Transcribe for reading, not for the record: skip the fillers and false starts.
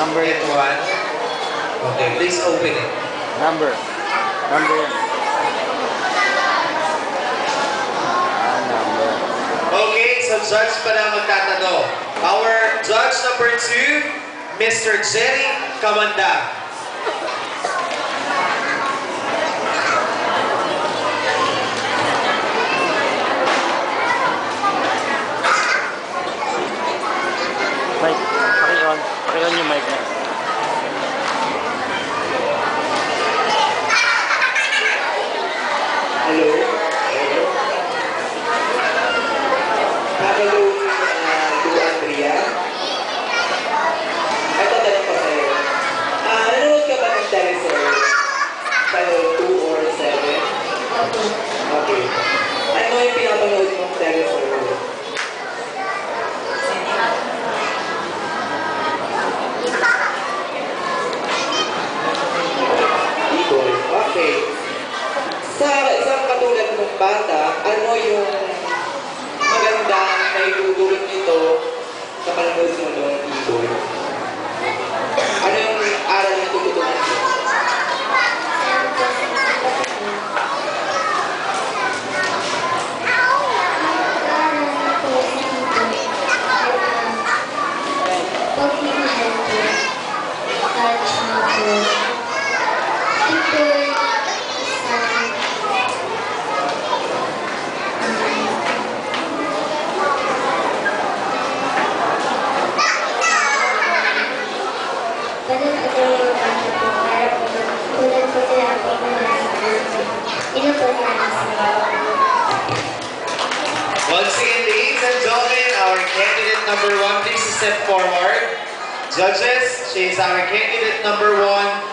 Number Get one. Okay, please open it. Number. Number yan. Number. Okay, so judge pa lang magtatanong. Our judge number 2, Mr. Jerry Kamanda. Mic, paki-on. Paki-on yung mic na. Hello? Hello, to Andrea. Ito tanong ko sa'yo. Nanonood ka ba ng teleserye? Channel 2 or 7? Okay. Ano yung pinapanood mong teleserye? Eagle. Okay. Sa isang katulad mong bata, ano yung magandang naitutulot nito sa panonood mo ng Eagle? Ano yung aral na tututunan mo? Once again, ladies and gentlemen, our candidate number 1, please step forward. Judges, she is our candidate number 1.